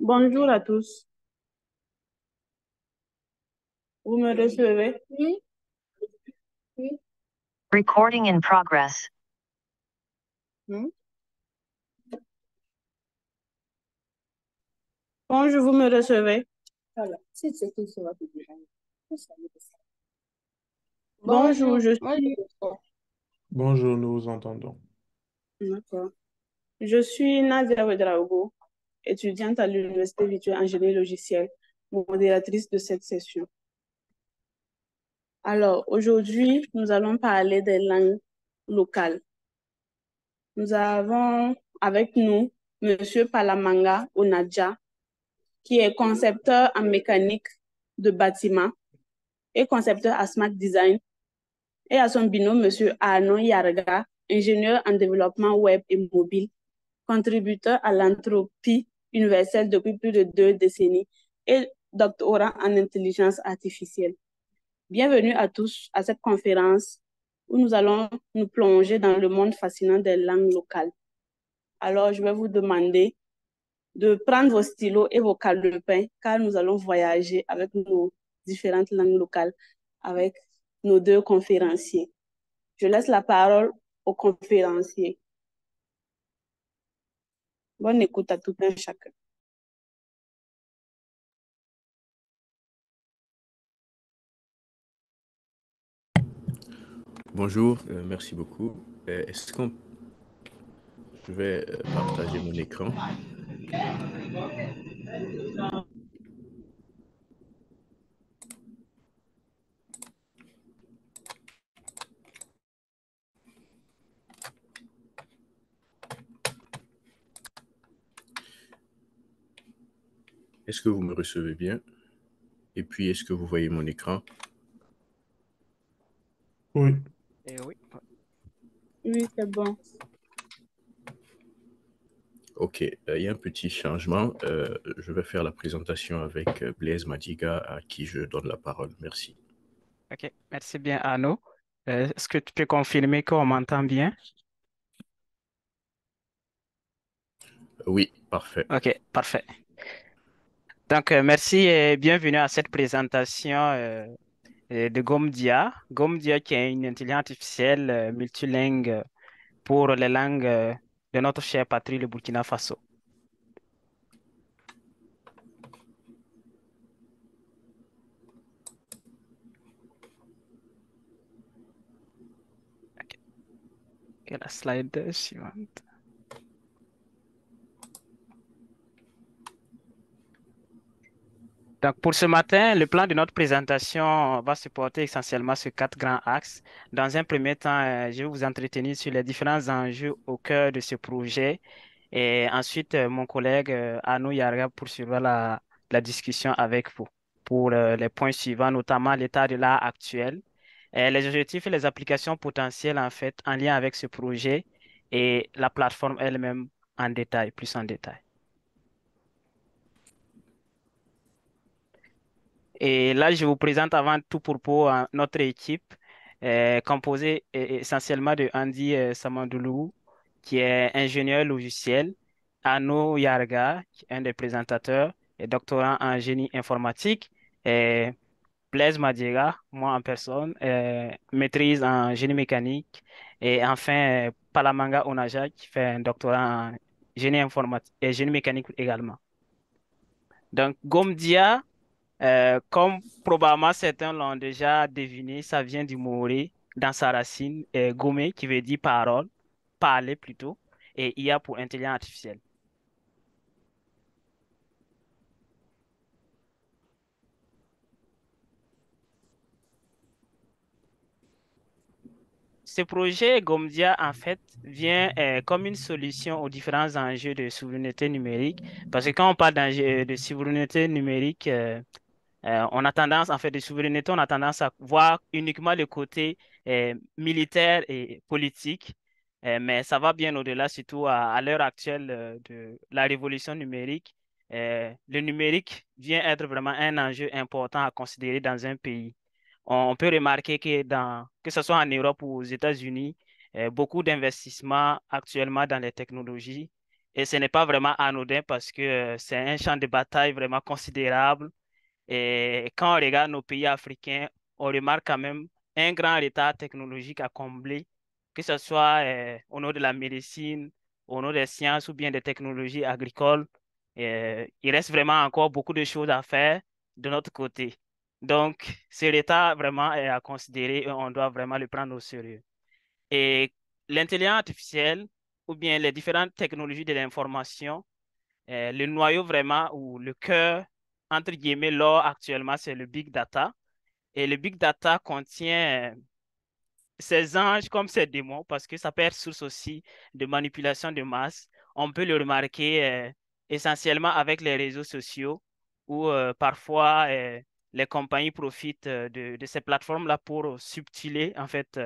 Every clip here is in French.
Bonjour à tous. Vous me recevez? Oui. Oui. Recording in progress. Hmm? Bonjour, vous me recevez? Voilà. C'est ce qu'il sera te dire. Bonjour, je Moi, suis... Bonjour, nous vous entendons. D'accord. Je suis Nadia Ouedraogo, étudiante à l'Université virtuelle en génie logiciel, modératrice de cette session. Alors, aujourd'hui, nous allons parler des langues locales. Nous avons avec nous Monsieur Palamanga Onadja, qui est concepteur en mécanique de bâtiment et concepteur à Smart Design, et à son binôme, Monsieur Arnaud Yarga, ingénieur en développement web et mobile, contributeur à l'entropie universelle depuis plus de 2 décennies et doctorant en intelligence artificielle. Bienvenue à tous à cette conférence où nous allons nous plonger dans le monde fascinant des langues locales. Alors, je vais vous demander de prendre vos stylos et vos calepins car nous allons voyager avec nos différentes langues locales avec nos 2 conférenciers. Je laisse la parole aux conférenciers. Bonne écoute à tout un chacun. Bonjour, merci beaucoup. Est-ce qu'on... Je vais partager mon écran. Est-ce que vous me recevez bien? Et puis, est-ce que vous voyez mon écran? Oui. Oui. Oui, c'est bon. OK, il y a un petit changement. Je vais faire la présentation avec Blaise Madiga, à qui je donne la parole. Merci. OK, merci bien, Arnaud. Est-ce que tu peux confirmer qu'on m'entend bien? Oui, parfait. OK, parfait. Donc, merci et bienvenue à cette présentation de Gomdia. Gomdia qui est une intelligence artificielle multilingue pour les langues de notre chère patrie, le Burkina Faso. OK, OK, la slide suivante. Donc, pour ce matin, le plan de notre présentation va se porter essentiellement sur 4 grands axes. Dans un premier temps, je vais vous entretenir sur les différents enjeux au cœur de ce projet. Et ensuite, mon collègue Arnaud Yarga poursuivra la discussion avec vous pour les points suivants, notamment l'état de l'art actuel, les objectifs et les applications potentielles en fait en lien avec ce projet et la plateforme elle-même en détail, plus en détail. Et là, je vous présente avant tout propos notre équipe composée essentiellement de Andy Samandoulou, qui est ingénieur logiciel, Arnaud Yarga, qui est un des présentateurs et doctorant en génie informatique, et Blaise Madiega, moi en personne, maîtrise en génie mécanique, et enfin Palamanga Onaja, qui fait un doctorat en génie informatique et génie mécanique également. Donc, Gomdia. Comme probablement certains l'ont déjà deviné, ça vient du maoré dans sa racine, gomé qui veut dire parole, parler plutôt, et IA pour intelligence artificielle. Ce projet Gomdia, en fait, vient comme une solution aux différents enjeux de souveraineté numérique, parce que quand on parle d'enjeux de souveraineté numérique, on a tendance, en fait, de souveraineté, on a tendance à voir uniquement le côté militaire et politique, mais ça va bien au-delà, surtout à l'heure actuelle de la révolution numérique. Le numérique vient être vraiment un enjeu important à considérer dans un pays. On peut remarquer que ce soit en Europe ou aux États-Unis, beaucoup d'investissements actuellement dans les technologies Et ce n'est pas vraiment anodin parce que c'est un champ de bataille vraiment considérable. Et quand on regarde nos pays africains, on remarque quand même un grand retard technologique à combler, que ce soit au nom de la médecine, au nom des sciences ou bien des technologies agricoles. Il reste vraiment encore beaucoup de choses à faire de notre côté. Donc, ce retard vraiment est à considérer et on doit vraiment le prendre au sérieux. Et l'intelligence artificielle ou bien les différentes technologies de l'information, le noyau vraiment ou le cœur, entre guillemets, l'or actuellement, c'est le big data. Et le big data contient ces anges comme ces démons parce que ça peut être source aussi de manipulation de masse. On peut le remarquer essentiellement avec les réseaux sociaux où parfois les compagnies profitent de ces plateformes-là pour subtiler, en fait,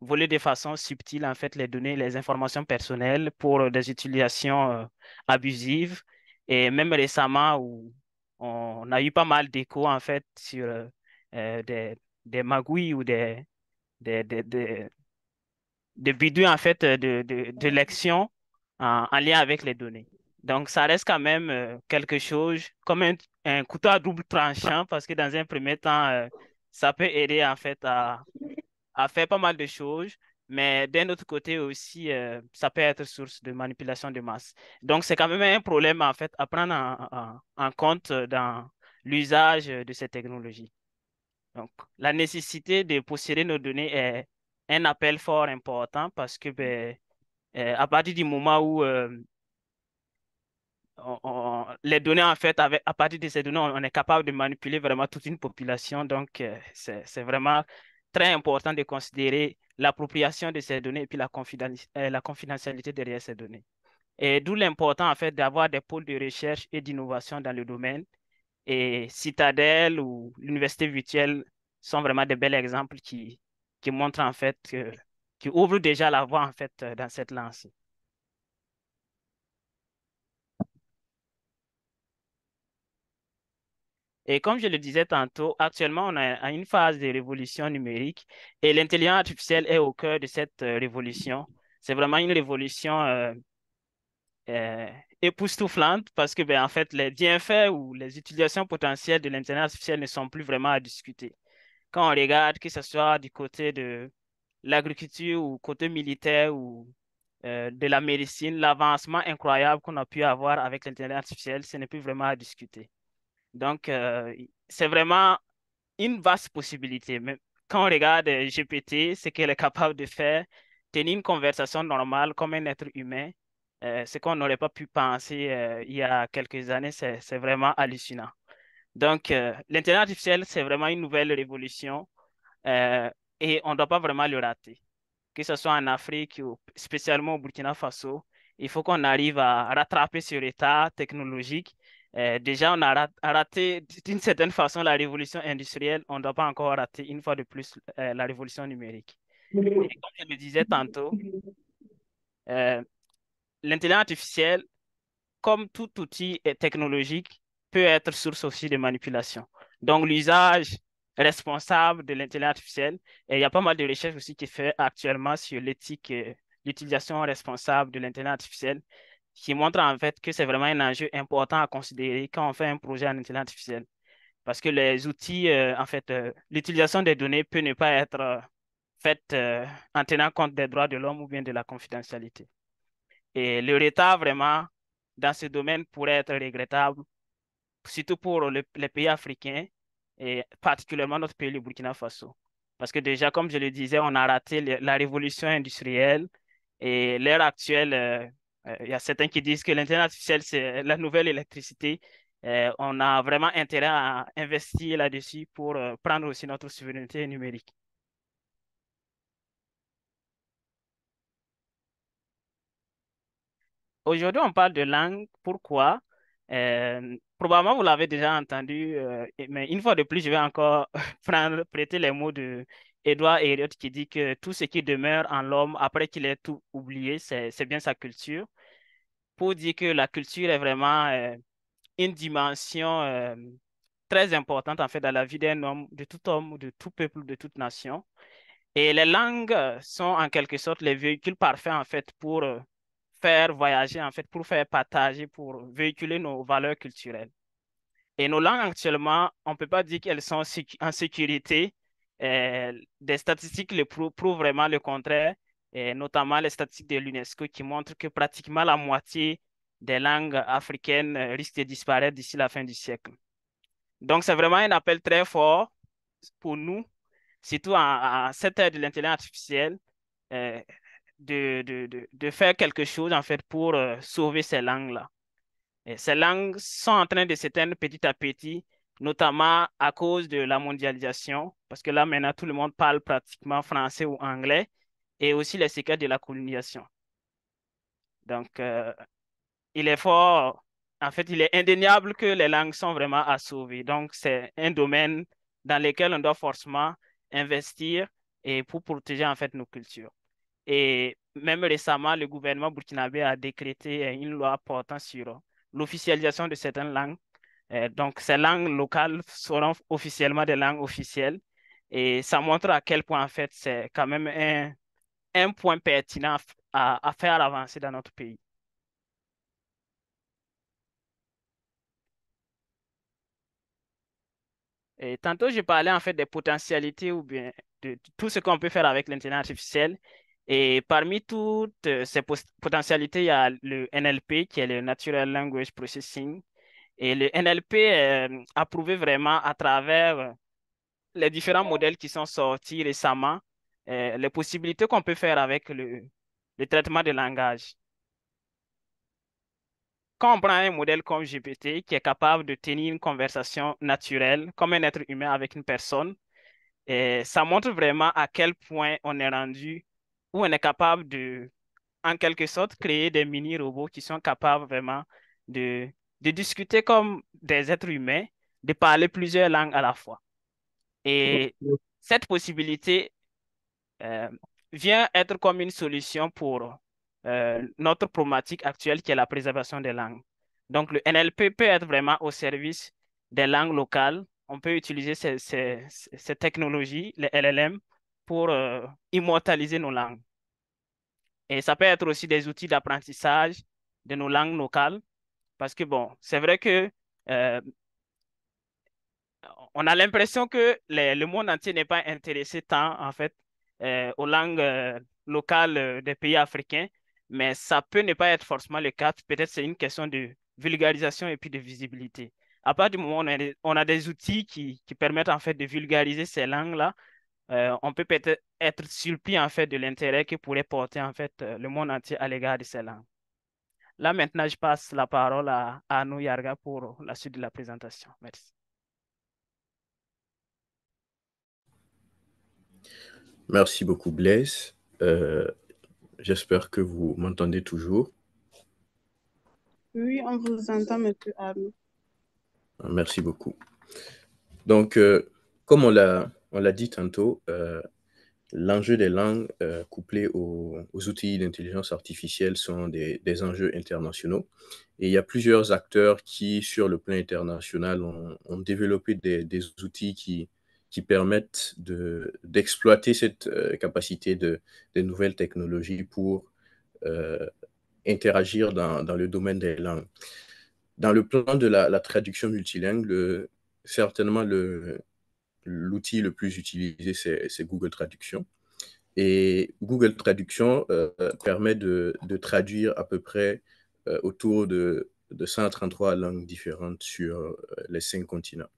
voler de façon subtile en fait les données, les informations personnelles pour des utilisations abusives. Et même récemment où on a eu pas mal d'échos en fait sur des magouilles ou des, des, des, des bidouilles en fait d'élections en lien avec les données. Donc, ça reste quand même quelque chose comme un couteau à double tranchant parce que dans un premier temps, ça peut aider en fait à faire pas mal de choses, mais d'un autre côté aussi, ça peut être source de manipulation de masse. Donc, c'est quand même un problème en fait à prendre en compte dans l'usage de ces technologies. Donc, la nécessité de posséder nos données est un appel fort important parce que à partir du moment où les données, en fait, à partir de ces données, on est capable de manipuler vraiment toute une population. Donc, c'est vraiment très important de considérer l'appropriation de ces données et puis la confidentialité derrière ces données. Et d'où l'important, en fait, d'avoir des pôles de recherche et d'innovation dans le domaine. Et Citadel ou l'université virtuelle sont vraiment des bels exemples qui montrent en fait qui ouvrent déjà la voie en fait dans cette lancée. Et comme je le disais tantôt, actuellement, on est à une phase de révolution numérique et l'intelligence artificielle est au cœur de cette révolution. C'est vraiment une révolution euh, époustouflante parce que, en fait, les bienfaits ou les utilisations potentielles de l'intelligence artificielle ne sont plus vraiment à discuter. Quand on regarde, que ce soit du côté de l'agriculture ou côté militaire ou de la médecine, l'avancement incroyable qu'on a pu avoir avec l'intelligence artificielle, ce n'est plus vraiment à discuter. Donc, c'est vraiment une vaste possibilité. Mais quand on regarde GPT, ce qu'elle est capable de faire, tenir une conversation normale comme un être humain, ce qu'on n'aurait pas pu penser il y a quelques années, c'est vraiment hallucinant. Donc, l'intelligence artificielle, c'est vraiment une nouvelle révolution euh, et on ne doit pas vraiment le rater. Que ce soit en Afrique ou spécialement au Burkina Faso, il faut qu'on arrive à rattraper ce retard technologique. Déjà, on a raté d'une certaine façon la révolution industrielle, on ne doit pas encore rater une fois de plus la révolution numérique. Et comme je le disais tantôt, euh, l'intelligence artificielle comme tout outil technologique, peut être source aussi de manipulation. Donc, l'usage responsable de l'intelligence artificielle, et il y a pas mal de recherches aussi qui fait actuellement sur l'éthique et l'utilisation responsable de l'intelligence artificielle, qui montrent en fait que c'est vraiment un enjeu important à considérer quand on fait un projet en intelligence artificielle. Parce que les outils, en fait, l'utilisation des données peut ne pas être faite en tenant compte des droits de l'homme ou bien de la confidentialité. Et le retard vraiment dans ce domaine pourrait être regrettable, surtout pour les pays africains et particulièrement notre pays, le Burkina Faso. Parce que déjà, comme je le disais, on a raté la révolution industrielle et l'ère actuelle, il y a certains qui disent que l'intelligence artificielle, c'est la nouvelle électricité. On a vraiment intérêt à investir là-dessus pour prendre aussi notre souveraineté numérique. Aujourd'hui, on parle de langue. Pourquoi? Probablement, vous l'avez déjà entendu, mais une fois de plus, je vais encore prêter les mots de Edward Elliot qui dit que tout ce qui demeure en l'homme après qu'il ait tout oublié, c'est bien sa culture. Pour dire que la culture est vraiment une dimension très importante en fait dans la vie d'un homme, de tout peuple, de toute nation. Et les langues sont en quelque sorte les véhicules parfaits en fait pour faire voyager, en fait, pour faire partager, pour véhiculer nos valeurs culturelles. Et nos langues actuellement, on ne peut pas dire qu'elles sont en sécurité. Des statistiques prouvent vraiment le contraire, et notamment les statistiques de l'UNESCO qui montrent que pratiquement la moitié des langues africaines risquent de disparaître d'ici la fin du siècle. Donc, c'est vraiment un appel très fort pour nous, surtout en cette ère de l'intelligence artificielle, euh, de faire quelque chose en fait pour sauver ces langues-là. Et ces langues sont en train de s'éteindre petit à petit, notamment à cause de la mondialisation, parce que là maintenant tout le monde parle pratiquement français ou anglais, et aussi les séquelles de la colonisation. Donc, il est fort, en fait, il est indéniable que les langues sont vraiment à sauver. Donc, c'est un domaine dans lequel on doit forcément investir et pour protéger en fait nos cultures. Et même récemment, le gouvernement burkinabé a décrété une loi portant sur l'officialisation de certaines langues. Donc, ces langues locales seront officiellement des langues officielles. Et ça montre à quel point, en fait, c'est quand même un point pertinent à faire avancer dans notre pays. Et tantôt, je parlais en fait des potentialités ou bien de tout ce qu'on peut faire avec l'intelligence artificielle. Et parmi toutes ces potentialités, il y a le NLP, qui est le Natural Language Processing. Et le NLP a prouvé vraiment à travers les différents modèles qui sont sortis récemment, les possibilités qu'on peut faire avec le traitement de langage. Quand on prend un modèle comme GPT qui est capable de tenir une conversation naturelle comme un être humain avec une personne, et ça montre vraiment à quel point on est rendu, où on est capable de, en quelque sorte, créer des mini-robots qui sont capables vraiment de, de discuter comme des êtres humains, de parler plusieurs langues à la fois. Et cette possibilité euh, vient être comme une solution pour notre problématique actuelle qui est la préservation des langues. Donc, le NLP peut être vraiment au service des langues locales. On peut utiliser ces technologies, les LLM, pour immortaliser nos langues. Et ça peut être aussi des outils d'apprentissage de nos langues locales, parce que, bon, c'est vrai que euh, on a l'impression que le monde entier n'est pas intéressé tant, en fait, aux langues locales des pays africains, mais ça peut ne pas être forcément le cas. Peut-être c'est une question de vulgarisation et puis de visibilité. À partir du moment où on a des outils qui permettent en fait de vulgariser ces langues-là, on peut peut-être être surpris en fait de l'intérêt que pourrait porter en fait le monde entier à l'égard de ces langues. Là maintenant, je passe la parole à Anou Yarga pour la suite de la présentation. Merci. Merci beaucoup, Blaise. J'espère que vous m'entendez toujours. Oui, on vous entend, monsieur Arnaud. Merci beaucoup. Donc, comme on l'a dit tantôt, l'enjeu des langues couplés aux outils d'intelligence artificielle sont des enjeux internationaux. Et il y a plusieurs acteurs qui, sur le plan international, ont développé des outils qui permettent d'exploiter cette capacité des nouvelles technologies pour interagir dans le domaine des langues. Dans le plan de la traduction multilingue, certainement l'outil le plus utilisé, c'est Google Traduction. Et Google Traduction permet de traduire à peu près autour de 133 langues différentes sur les 5 continents.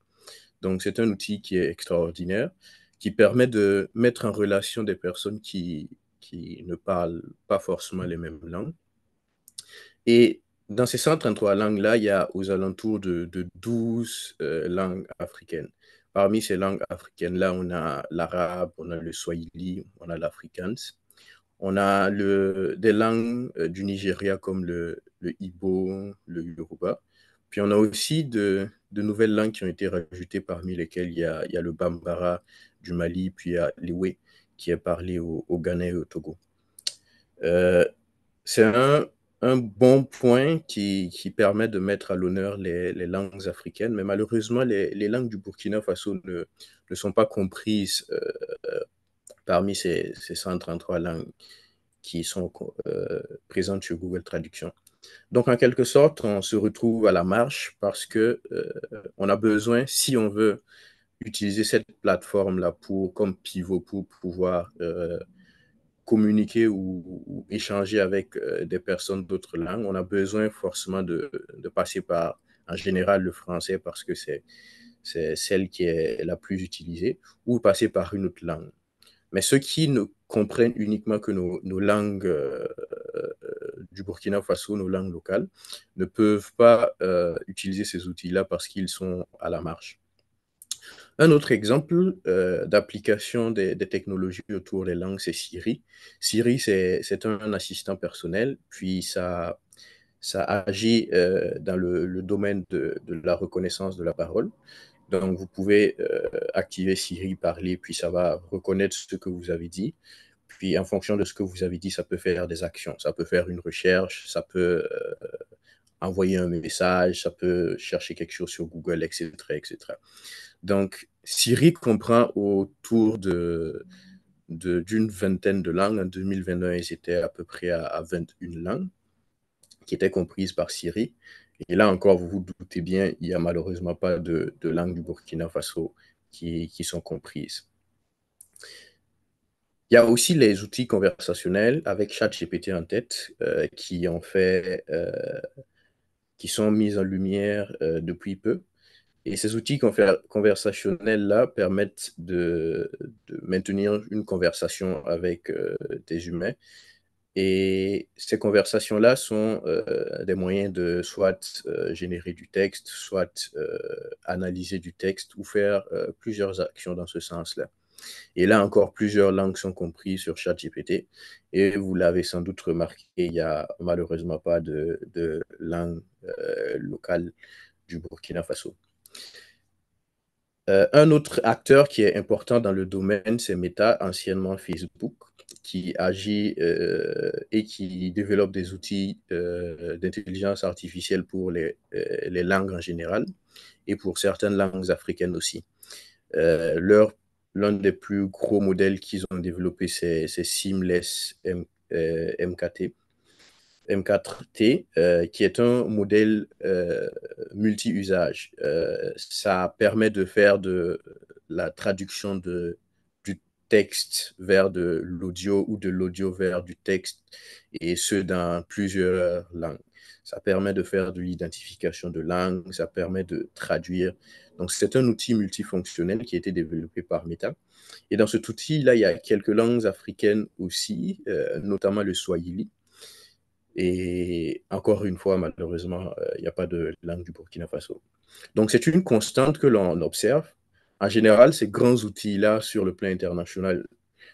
Donc, c'est un outil qui est extraordinaire, qui permet de mettre en relation des personnes qui ne parlent pas forcément les mêmes langues. Et dans ces 133 langues-là, il y a aux alentours de 12 langues africaines. Parmi ces langues africaines-là, on a l'arabe, on a le swahili, on a l'afrikaans. On a des langues du Nigeria comme le Igbo, le Yoruba. Puis on a aussi de nouvelles langues qui ont été rajoutées, parmi lesquelles il y a le Bambara du Mali, puis il y a l'Iwe qui est parlé au Ghana et au Togo. C'est un bon point qui permet de mettre à l'honneur les langues africaines, mais malheureusement, les langues du Burkina Faso ne sont pas comprises parmi ces 133 langues qui sont présentes sur Google Traduction. Donc, en quelque sorte, on se retrouve à la marge parce que on a besoin, si on veut utiliser cette plateforme-là comme pivot pour pouvoir communiquer ou échanger avec des personnes d'autres langues, on a besoin forcément de passer par, en général, le français parce que c'est celle qui est la plus utilisée, ou passer par une autre langue. Mais ceux qui ne comprennent uniquement que nos langues du Burkina Faso, nos langues locales, ne peuvent pas utiliser ces outils-là parce qu'ils sont à la marge. Un autre exemple d'application des technologies autour des langues, c'est Siri. Siri, c'est un assistant personnel, puis ça agit dans le domaine de la reconnaissance de la parole. Donc, vous pouvez activer Siri, parler, puis ça va reconnaître ce que vous avez dit. Puis, en fonction de ce que vous avez dit, ça peut faire des actions. Ça peut faire une recherche, ça peut envoyer un message, ça peut chercher quelque chose sur Google, etc., etc. Donc, Siri comprend autour d'une vingtaine de langues. En 2021, ils étaient à peu près à 21 langues qui étaient comprises par Siri. Et là encore, vous vous doutez bien, il n'y a malheureusement pas de langues du Burkina Faso qui sont comprises. Il y a aussi les outils conversationnels avec ChatGPT en tête qui sont mis en lumière depuis peu. Et ces outils conversationnels-là permettent de maintenir une conversation avec des humains. Et ces conversations-là sont des moyens de soit générer du texte, soit analyser du texte ou faire plusieurs actions dans ce sens-là. Et là encore, plusieurs langues sont comprises sur ChatGPT. Et vous l'avez sans doute remarqué, il n'y a malheureusement pas de langue locale du Burkina Faso. Un autre acteur qui est important dans le domaine, c'est Meta, anciennement Facebook, qui agit et qui développe des outils d'intelligence artificielle pour les langues en général et pour certaines langues africaines aussi. L'un des plus gros modèles qu'ils ont développé, c'est Seamless M4T, qui est un modèle multi-usage. Ça permet de faire de la traduction du texte vers de l'audio ou de l'audio vers du texte, et ce, dans plusieurs langues. Ça permet de faire de l'identification de langue, ça permet de traduire. Donc, c'est un outil multifonctionnel qui a été développé par Meta. Et dans cet outil-là, il y a quelques langues africaines aussi, notamment le Swahili. Et encore une fois, malheureusement, il n'y a pas de langue du Burkina Faso. Donc, c'est une constante que l'on observe. En général, ces grands outils-là, sur le plan international,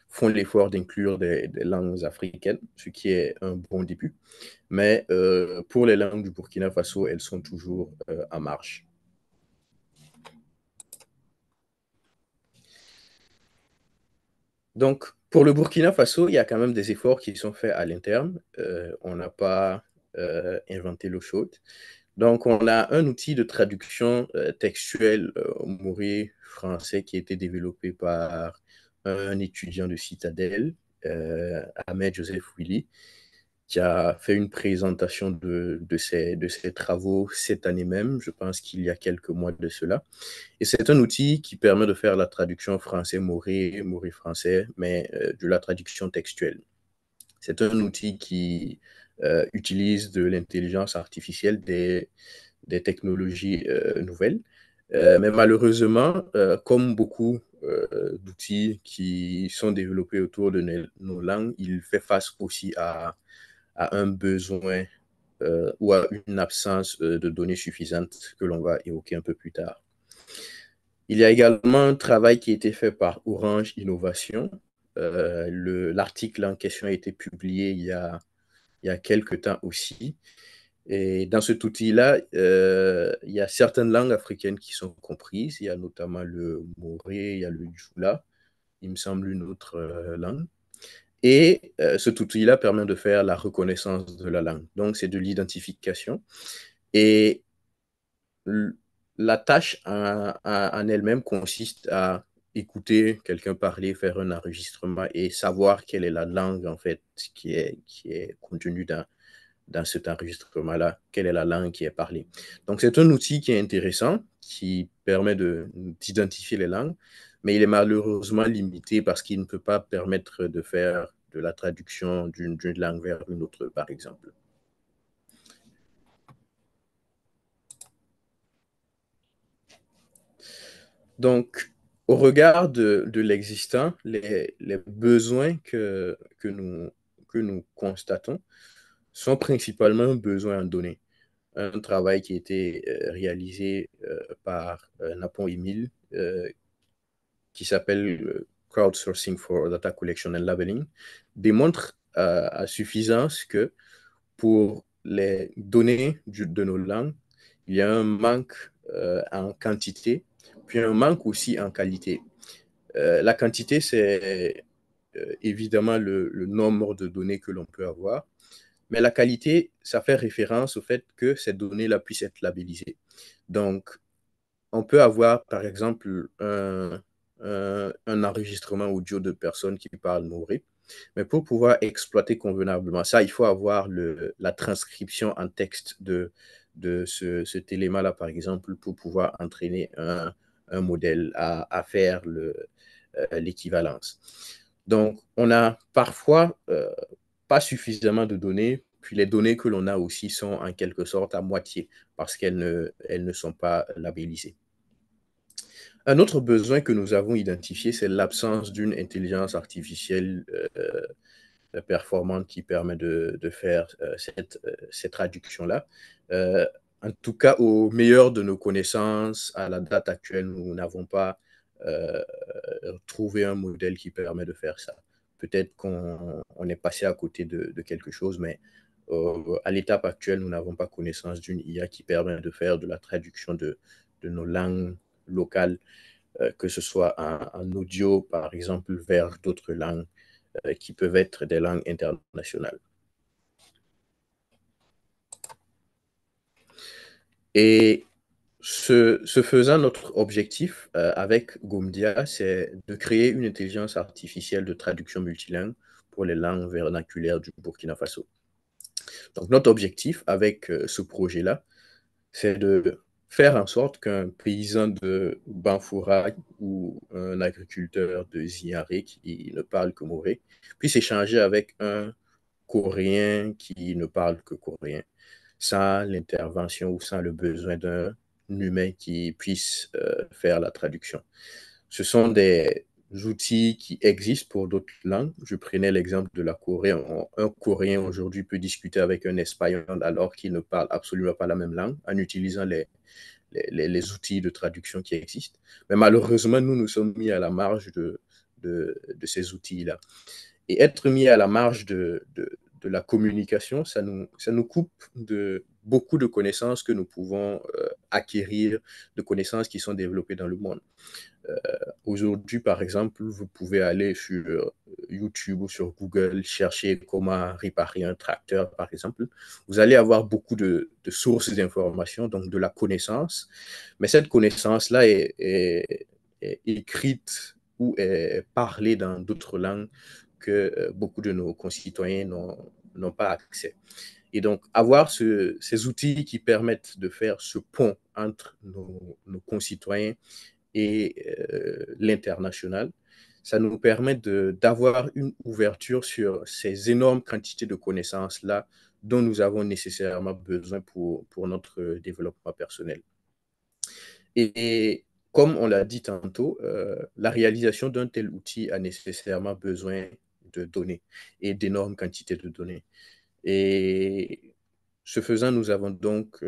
font l'effort d'inclure des langues africaines, ce qui est un bon début. Mais pour les langues du Burkina Faso, elles sont toujours en marche. Donc, pour le Burkina Faso, il y a quand même des efforts qui sont faits à l'interne. On n'a pas inventé l'eau chaude. Donc, on a un outil de traduction textuelle moré français qui a été développé par un étudiant de Citadel, Ahmed Joseph Willy, qui a fait une présentation de ses travaux cette année même, je pense qu'il y a quelques mois de cela. Et c'est un outil qui permet de faire la traduction français-moré, moré-français, mais de la traduction textuelle. C'est un outil qui utilise de l'intelligence artificielle, des technologies nouvelles. Mais malheureusement, comme beaucoup d'outils qui sont développés autour de nos langues, il fait face aussi à un besoin ou à une absence de données suffisantes que l'on va évoquer un peu plus tard. Il y a également un travail qui a été fait par Orange Innovation. L'article en question a été publié il y a quelques temps aussi. Et dans cet outil-là, il y a certaines langues africaines qui sont comprises. Il y a notamment le moré, il y a le djoula, il me semble une autre langue. Et cet outil-là permet de faire la reconnaissance de la langue. Donc, c'est de l'identification. Et la tâche en elle-même consiste à écouter quelqu'un parler, faire un enregistrement et savoir quelle est la langue, en fait, qui est contenue dans cet enregistrement-là, quelle est la langue qui est parlée. Donc, c'est un outil qui est intéressant, qui permet d'identifier les langues, mais il est malheureusement limité parce qu'il ne peut pas permettre de faire de la traduction d'une langue vers une autre, par exemple. Donc, au regard de l'existant, les besoins que nous constatons sont principalement un besoin en données. Un travail qui a été réalisé par Napon Emile, qui s'appelle Crowdsourcing for Data Collection and Labeling, démontre à suffisance que pour les données de nos langues, il y a un manque en quantité, puis un manque aussi en qualité. La quantité, c'est évidemment le nombre de données que l'on peut avoir, mais la qualité, ça fait référence au fait que ces données-là puissent être labellisées. Donc, on peut avoir, par exemple, un enregistrement audio de personnes qui parlent maori, mais pour pouvoir exploiter convenablement ça, il faut avoir la transcription en texte de cet élément-là, par exemple, pour pouvoir entraîner un modèle à faire l'équivalence. Donc, on a parfois pas suffisamment de données, puis les données que l'on a aussi sont en quelque sorte à moitié parce qu'elles ne sont pas labellisées. Un autre besoin que nous avons identifié, c'est l'absence d'une intelligence artificielle performante qui permet de faire ces traductions-là. En tout cas, au meilleur de nos connaissances, à la date actuelle, nous n'avons pas trouvé un modèle qui permet de faire ça. Peut-être qu'on est passé à côté de quelque chose, mais à l'étape actuelle, nous n'avons pas connaissance d'une IA qui permet de faire de la traduction de nos langues locales, que ce soit en audio, par exemple, vers d'autres langues qui peuvent être des langues internationales. Et ce faisant, notre objectif avec Gomdia, c'est de créer une intelligence artificielle de traduction multilingue pour les langues vernaculaires du Burkina Faso. Donc, notre objectif avec ce projet-là, c'est de faire en sorte qu'un paysan de Banfoura ou un agriculteur de Ziaré qui ne parle que maoré puisse échanger avec un Coréen qui ne parle que coréen, sans l'intervention ou sans le besoin d'un humain qui puisse faire la traduction. Ce sont des outils qui existent pour d'autres langues. Je prenais l'exemple de la Corée. Un Coréen aujourd'hui peut discuter avec un Espagnol alors qu'il ne parle absolument pas la même langue en utilisant les outils de traduction qui existent. Mais malheureusement, nous sommes mis à la marge de ces outils-là. Et être mis à la marge de la communication, ça nous coupe de beaucoup de connaissances que nous pouvons acquérir, de connaissances qui sont développées dans le monde. Aujourd'hui, par exemple, vous pouvez aller sur YouTube ou sur Google, chercher comment réparer un tracteur, par exemple. Vous allez avoir beaucoup de sources d'informations, donc de la connaissance. Mais cette connaissance-là est écrite ou est parlée dans d'autres langues que beaucoup de nos concitoyens n'ont pas accès. Et donc, avoir ces outils qui permettent de faire ce pont entre nos concitoyens et l'international, ça nous permet d'avoir une ouverture sur ces énormes quantités de connaissances-là dont nous avons nécessairement besoin pour notre développement personnel. Et comme on l'a dit tantôt, la réalisation d'un tel outil a nécessairement besoin de données et d'énormes quantités de données. Et ce faisant, nous avons donc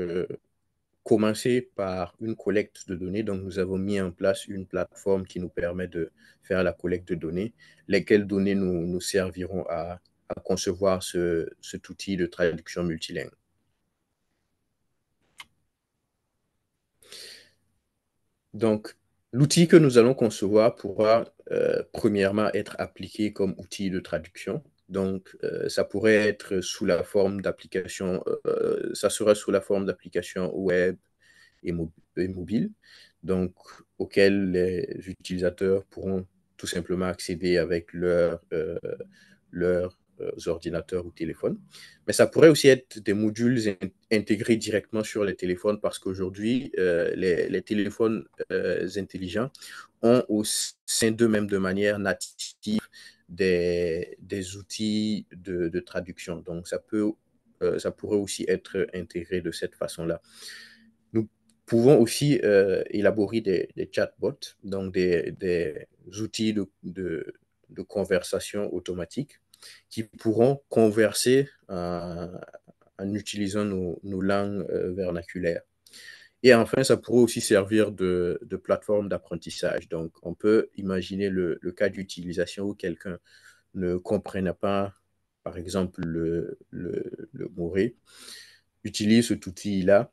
commencé par une collecte de données. Donc, nous avons mis en place une plateforme qui nous permet de faire la collecte de données, lesquelles données nous serviront à concevoir cet outil de traduction multilingue. Donc, l'outil que nous allons concevoir pourra premièrement être appliqué comme outil de traduction. Donc, ça pourrait être sous la forme d'application, ça sera sous la forme d'application web et mobile. donc auxquels les utilisateurs pourront tout simplement accéder avec leurs ordinateurs ou téléphones. Mais ça pourrait aussi être des modules intégrés directement sur les téléphones parce qu'aujourd'hui, les téléphones intelligents ont au sein d'eux-mêmes de manière native des outils de traduction. Donc, ça pourrait aussi être intégré de cette façon-là. Nous pouvons aussi élaborer des chatbots, donc des outils de conversation automatique qui pourront converser en utilisant nos langues vernaculaires. Et enfin, ça pourrait aussi servir de plateforme d'apprentissage. Donc, on peut imaginer le cas d'utilisation où quelqu'un ne comprenait pas, par exemple, le moré, utilise cet outil-là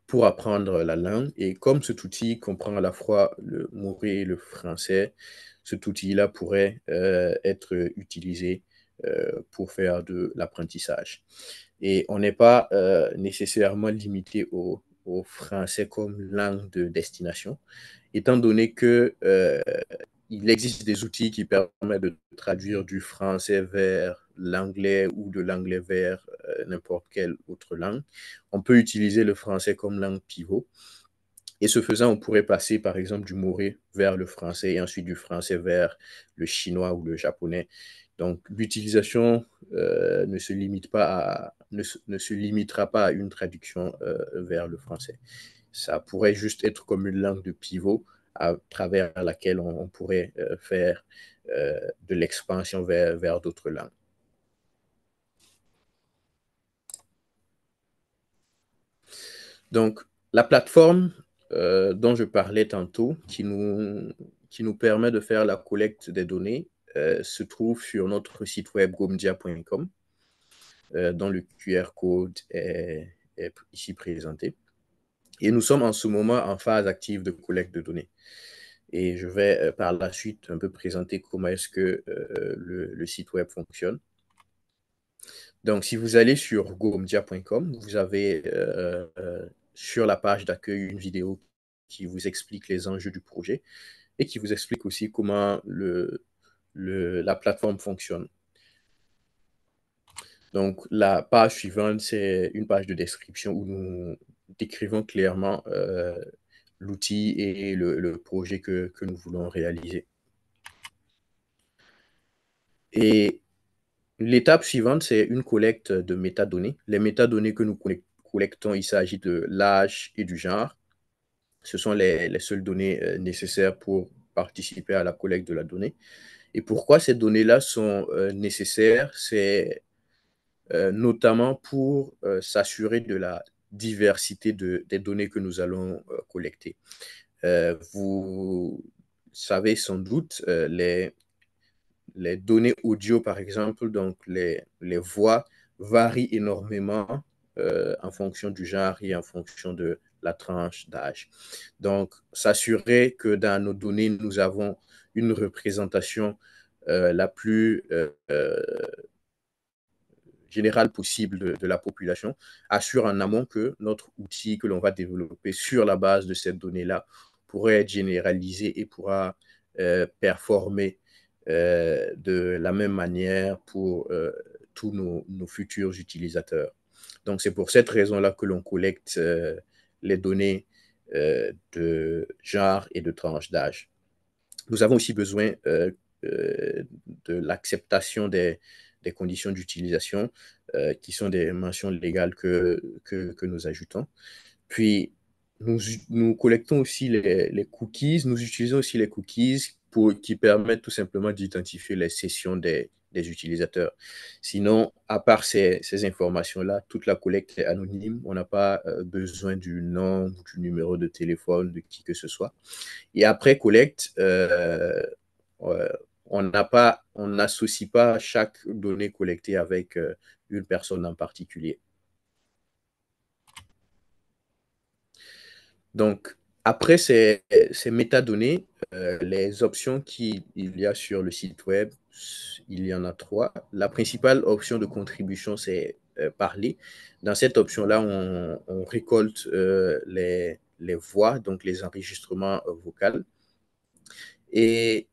pour apprendre la langue. Et comme cet outil comprend à la fois le moré et le français, cet outil-là pourrait être utilisé pour faire de l'apprentissage. Et on n'est pas nécessairement limité au français comme langue de destination, étant donné que il existe des outils qui permettent de traduire du français vers l'anglais ou de l'anglais vers n'importe quelle autre langue. On peut utiliser le français comme langue pivot. Et ce faisant, on pourrait passer par exemple du moré vers le français et ensuite du français vers le chinois ou le japonais. Donc l'utilisation ne se limitera pas à une traduction vers le français. Ça pourrait juste être comme une langue de pivot à travers laquelle on pourrait faire de l'expansion vers d'autres langues. Donc, la plateforme dont je parlais tantôt, qui nous permet de faire la collecte des données, se trouve sur notre site web gomdia.com, dont le QR code est ici présenté. Et nous sommes en ce moment en phase active de collecte de données. Et je vais par la suite un peu présenter comment est-ce que le site web fonctionne. Donc, si vous allez sur gomdia.com, vous avez sur la page d'accueil une vidéo qui vous explique les enjeux du projet et qui vous explique aussi comment la plateforme fonctionne. Donc, la page suivante, c'est une page de description où nous décrivons clairement l'outil et le projet que nous voulons réaliser. Et l'étape suivante, c'est une collecte de métadonnées. Les métadonnées que nous collectons, il s'agit de l'âge et du genre. Ce sont les seules données nécessaires pour participer à la collecte de la donnée. Et pourquoi ces données-là sont nécessaires? C'est notamment pour s'assurer de la diversité des données que nous allons collecter. Vous savez sans doute, les données audio, par exemple, donc les voix varient énormément en fonction du genre et en fonction de la tranche d'âge. Donc, s'assurer que dans nos données, nous avons une représentation la plus générale possible de la population, assure en amont que notre outil que l'on va développer sur la base de cette donnée-là pourrait être généralisé et pourra performer de la même manière pour tous nos futurs utilisateurs. Donc, c'est pour cette raison-là que l'on collecte les données de genre et de tranche d'âge. Nous avons aussi besoin de l'acceptation des conditions d'utilisation qui sont des mentions légales que nous ajoutons. Puis, nous collectons aussi les cookies. Nous utilisons aussi les cookies qui permettent tout simplement d'identifier les sessions des utilisateurs. Sinon, à part ces informations-là, toute la collecte est anonyme. On n'a pas besoin du nom ou du numéro de téléphone de qui que ce soit. Et après collecte, on n'associe pas chaque donnée collectée avec une personne en particulier. Donc, après ces métadonnées, les options qu'il y a sur le site web, il y en a 3. La principale option de contribution, c'est parler. Dans cette option-là, on récolte les les voix, donc les enregistrements vocaux. Et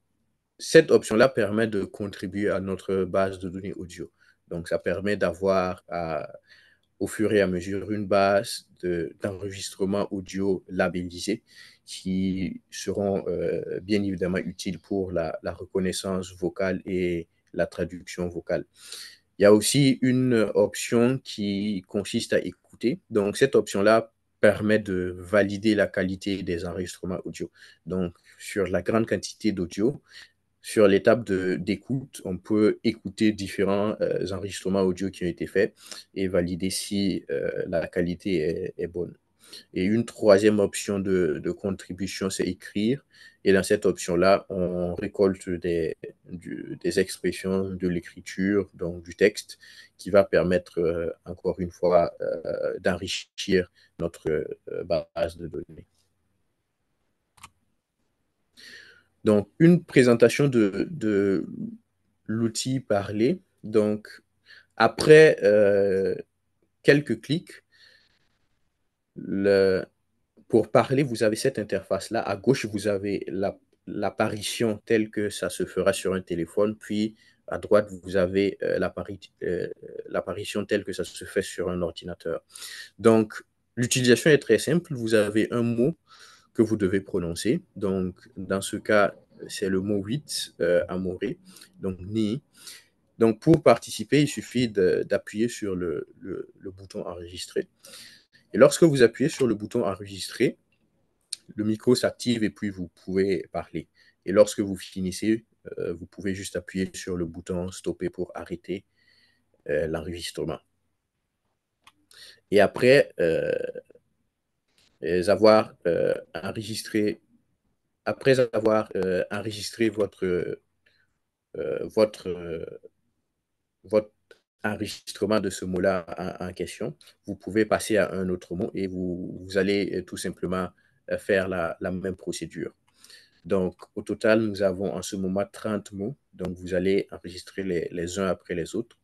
cette option-là permet de contribuer à notre base de données audio. Donc, ça permet d'avoir au fur et à mesure une base d'enregistrement audio labellisés qui seront bien évidemment utiles pour la reconnaissance vocale et la traduction vocale. Il y a aussi une option qui consiste à écouter. Donc, cette option-là permet de valider la qualité des enregistrements audio. Donc, sur la grande quantité d'audio, sur l'étape d'écoute, on peut écouter différents enregistrements audio qui ont été faits et valider si la qualité est bonne. Et une troisième option de contribution, c'est écrire. Et dans cette option-là, on récolte des expressions de l'écriture, donc du texte, qui va permettre, encore une fois, d'enrichir notre base de données. Donc, une présentation de l'outil parlé. Donc, après quelques clics, pour parler, vous avez cette interface-là. À gauche, vous avez l'apparition telle que ça se fera sur un téléphone. Puis, à droite, vous avez l'apparition telle que ça se fait sur un ordinateur. Donc, l'utilisation est très simple. Vous avez un mot que vous devez prononcer. Donc, dans ce cas, c'est le mot 8, amoré, donc ni. Donc, pour participer, il suffit d'appuyer sur le bouton enregistrer. Et lorsque vous appuyez sur le bouton enregistrer, le micro s'active et puis vous pouvez parler. Et lorsque vous finissez, vous pouvez juste appuyer sur le bouton stopper pour arrêter l'enregistrement. Et après avoir enregistré votre enregistrement de ce mot-là en question, vous pouvez passer à un autre mot et vous allez tout simplement faire la même procédure. Donc, au total, nous avons en ce moment 30 mots. Donc, vous allez enregistrer les uns après les autres.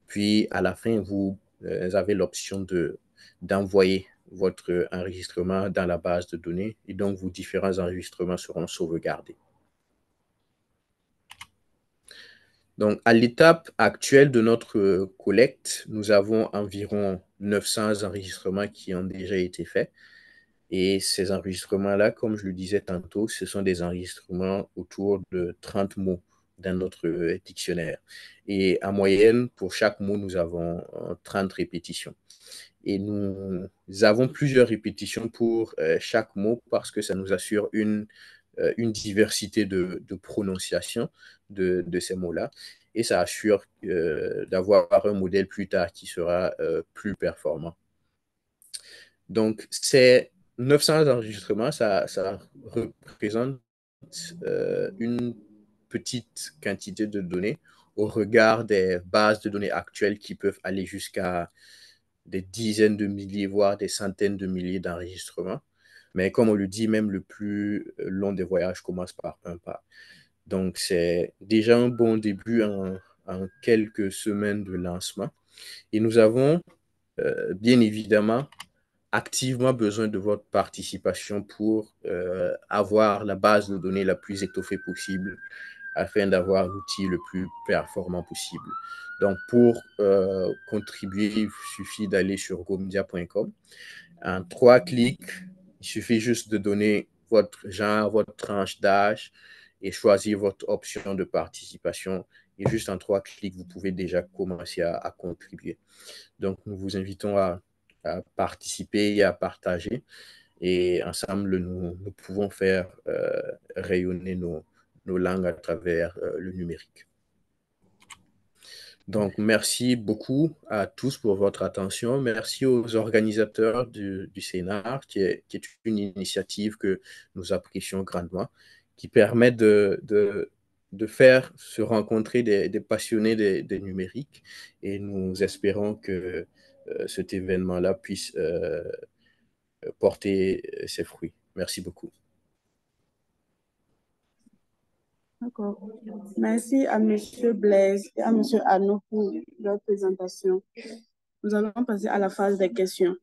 Puis, à la fin, vous avez l'option d'envoyer votre enregistrement dans la base de données. Et donc, vos différents enregistrements seront sauvegardés. Donc, à l'étape actuelle de notre collecte, nous avons environ 900 enregistrements qui ont déjà été faits. Et ces enregistrements-là, comme je le disais tantôt, ce sont des enregistrements autour de 30 mots dans notre dictionnaire. Et en moyenne, pour chaque mot, nous avons 30 répétitions. Et nous avons plusieurs répétitions pour chaque mot parce que ça nous assure une diversité de prononciation de ces mots-là. Et ça assure d'avoir un modèle plus tard qui sera plus performant. Donc, ces 900 enregistrements, ça représente une petite quantité de données au regard des bases de données actuelles qui peuvent aller jusqu'à des dizaines de milliers, voire des centaines de milliers d'enregistrements. Mais comme on le dit, même le plus long des voyages commence par un pas. Donc, c'est déjà un bon début en quelques semaines de lancement. Et nous avons bien évidemment activement besoin de votre participation pour avoir la base de données la plus étoffée possible afin d'avoir l'outil le plus performant possible. Donc, pour contribuer, il suffit d'aller sur gomedia.com. En 3 clics, il suffit juste de donner votre genre, votre tranche d'âge et choisir votre option de participation. Et juste en 3 clics, vous pouvez déjà commencer à contribuer. Donc, nous vous invitons à participer et à partager. Et ensemble, nous pouvons faire rayonner nos langues à travers le numérique. Donc, merci beaucoup à tous pour votre attention. Merci aux organisateurs du Sénar, qui est une initiative que nous apprécions grandement, qui permet de faire se rencontrer des passionnés des numériques. Et nous espérons que cet événement-là puisse porter ses fruits. Merci beaucoup. D'accord. Merci à M. Blaise et à M. Arnaud pour leur présentation. Nous allons passer à la phase des questions.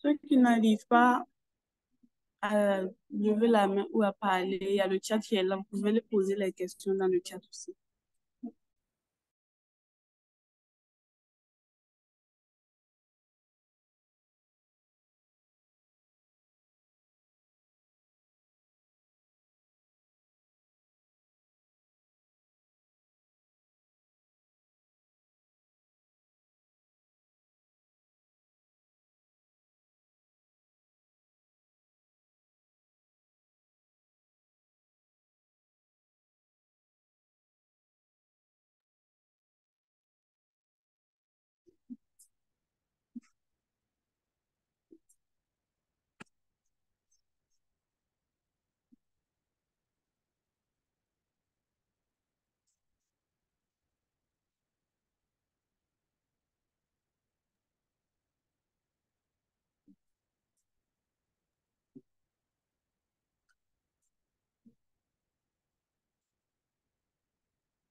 Ceux qui n'arrivent pas à lever la main ou à parler, il y a le chat qui est là. Vous pouvez les poser les questions dans le chat aussi.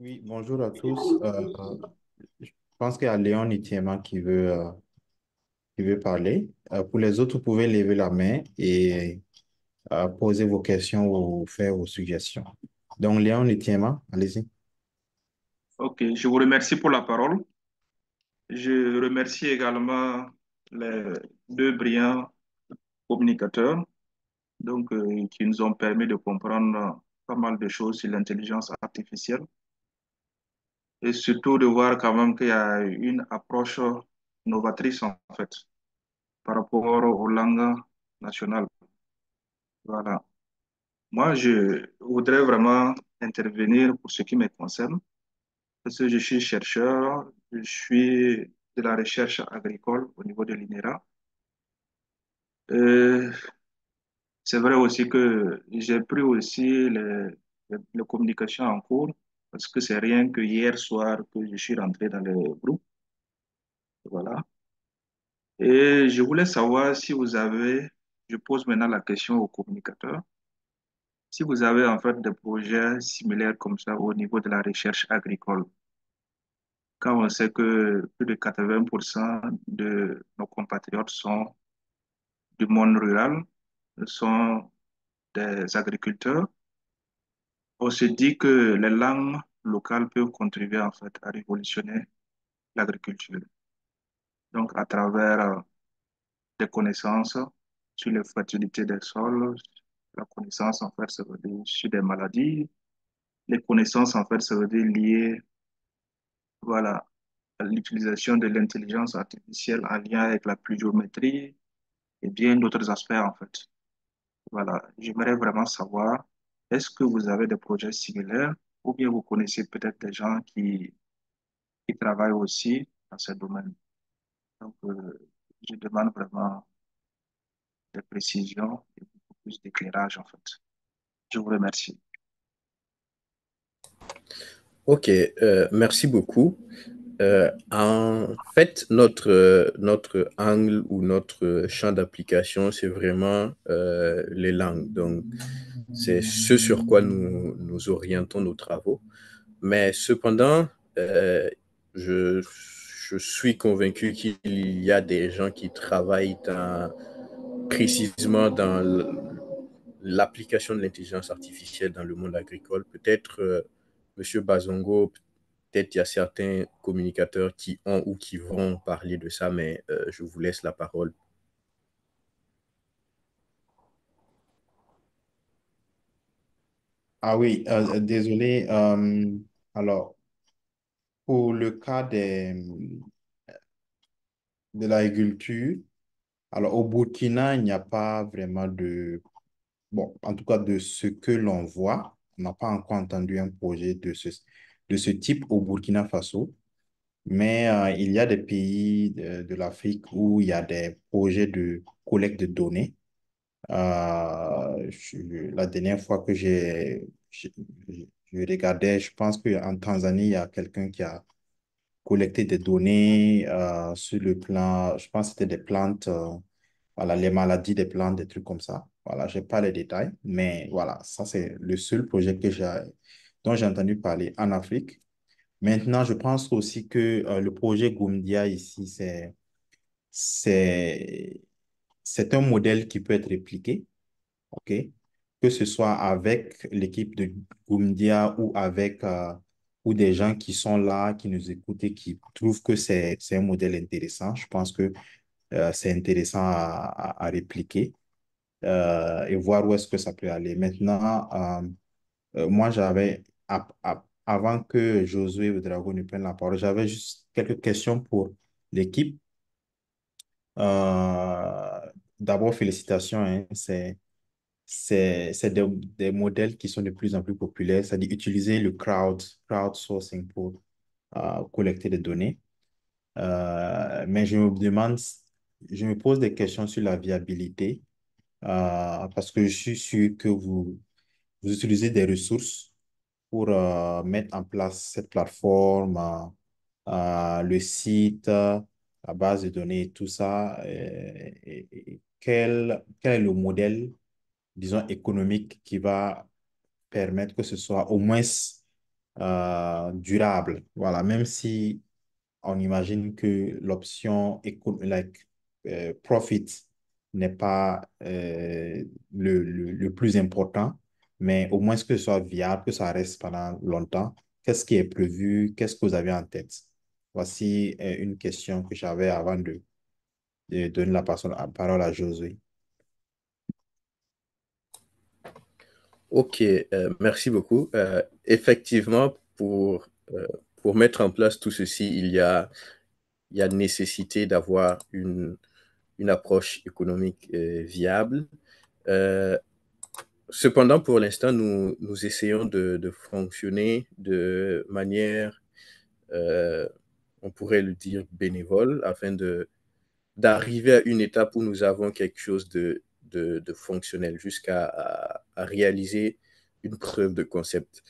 Oui, bonjour à tous. Je pense qu'il y a Léon Itiema qui veut parler. Pour les autres, vous pouvez lever la main et poser vos questions ou faire vos suggestions. Donc, Léon Itiema, allez-y. Ok, je vous remercie pour la parole. Je remercie également les deux brillants communicateurs qui nous ont permis de comprendre pas mal de choses sur l'intelligence artificielle et surtout de voir quand même qu'il y a une approche novatrice en fait par rapport aux langues nationales. Voilà. Moi, je voudrais vraiment intervenir pour ce qui me concerne parce que je suis chercheur, je suis de la recherche agricole au niveau de l'INERA. Euh, c'est vrai aussi que j'ai pris aussi les communications en cours parce que c'est rien que hier soir que je suis rentré dans le groupe. Voilà. Et je voulais savoir si vous avez, je pose maintenant la question aux communicateurs, si vous avez en fait des projets similaires comme ça au niveau de la recherche agricole, quand on sait que plus de 80% de nos compatriotes sont du monde rural, sont des agriculteurs. On se dit que les langues locales peuvent contribuer en fait à révolutionner l'agriculture. Donc, à travers des connaissances sur la fertilité des sols, la connaissance en fait, ça veut dire sur des maladies, les connaissances en fait, ça veut dire liées, voilà, à l'utilisation de l'intelligence artificielle en lien avec la pluviométrie et bien d'autres aspects en fait. Voilà, j'aimerais vraiment savoir, est-ce que vous avez des projets similaires ou bien vous connaissez peut-être des gens qui travaillent aussi dans ce domaine. Donc, je demande vraiment des précisions et beaucoup plus d'éclairage, en fait. Je vous remercie. Ok, merci beaucoup. En fait, notre angle ou notre champ d'application, c'est vraiment les langues. Donc, c'est ce sur quoi nous orientons nos travaux. Mais cependant, euh, je, je suis convaincu qu'il y a des gens qui travaillent précisément dans l'application de l'intelligence artificielle dans le monde agricole. Peut-être Monsieur Bazongo, peut-être il y a certains communicateurs qui ont ou qui vont parler de ça, mais je vous laisse la parole. Ah oui, désolé. Alors, pour le cas de l'agriculture, alors au Burkina, il n'y a pas vraiment de... Bon, en tout cas, de ce que l'on voit, on n'a pas encore entendu un projet de ce type au Burkina Faso. Mais il y a des pays de l'Afrique où il y a des projets de collecte de données. La dernière fois que je regardais, je pense qu'en Tanzanie, il y a quelqu'un qui a collecté des données sur le plan, je pense que c'était des plantes, voilà, les maladies des plantes, des trucs comme ça. Voilà, je n'ai pas les détails, mais voilà, ça c'est le seul projet dont j'ai entendu parler en Afrique. Maintenant, je pense aussi que le projet Goumdia ici, c'est c'est un modèle qui peut être répliqué, OK? Que ce soit avec l'équipe de Goumdia ou avec ou des gens qui sont là, qui nous écoutent et qui trouvent que c'est un modèle intéressant. Je pense que c'est intéressant à répliquer et voir où est-ce que ça peut aller. Maintenant, moi, avant que Josué ou Drago ne prennent la parole, j'avais juste quelques questions pour l'équipe. Euh, D'abord, félicitations, hein. C'est des modèles qui sont de plus en plus populaires, c'est-à-dire utiliser le crowdsourcing pour collecter des données. Mais je me pose des questions sur la viabilité parce que je suis sûr que vous utilisez des ressources pour mettre en place cette plateforme, le site, la base de données et tout ça. Et quel est le modèle, disons, économique qui va permettre que ce soit au moins durable. Voilà, même si on imagine que l'option profit n'est pas le plus important, mais au moins que ce soit viable, que ça reste pendant longtemps. Qu'est-ce qui est prévu? Qu'est-ce que vous avez en tête? Voici une question que j'avais avant de donner parole à Josué. Ok, merci beaucoup. Effectivement, pour mettre en place tout ceci, il y a nécessité d'avoir une approche économique viable. Euh, Cependant, pour l'instant, nous essayons de fonctionner de manière, euh, on pourrait le dire, bénévole, afin d'arriver à une étape où nous avons quelque chose de fonctionnel, jusqu'à à réaliser une preuve de concept.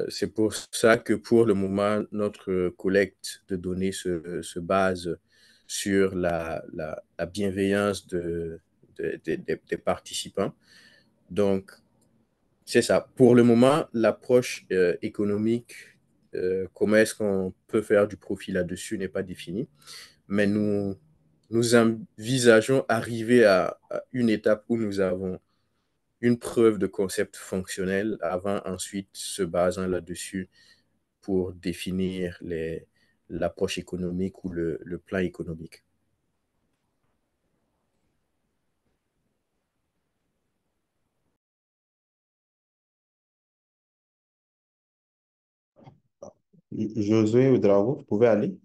C'est pour ça que pour le moment, notre collecte de données se base sur la bienveillance des participants. Donc, c'est ça. Pour le moment, l'approche économique, comment est-ce qu'on peut faire du profit là-dessus n'est pas définie, mais nous envisageons arriver à une étape où nous avons une preuve de concept fonctionnel avant ensuite se basant là-dessus pour définir l'approche économique ou le plan économique. Josué ou Drago, vous pouvez aller?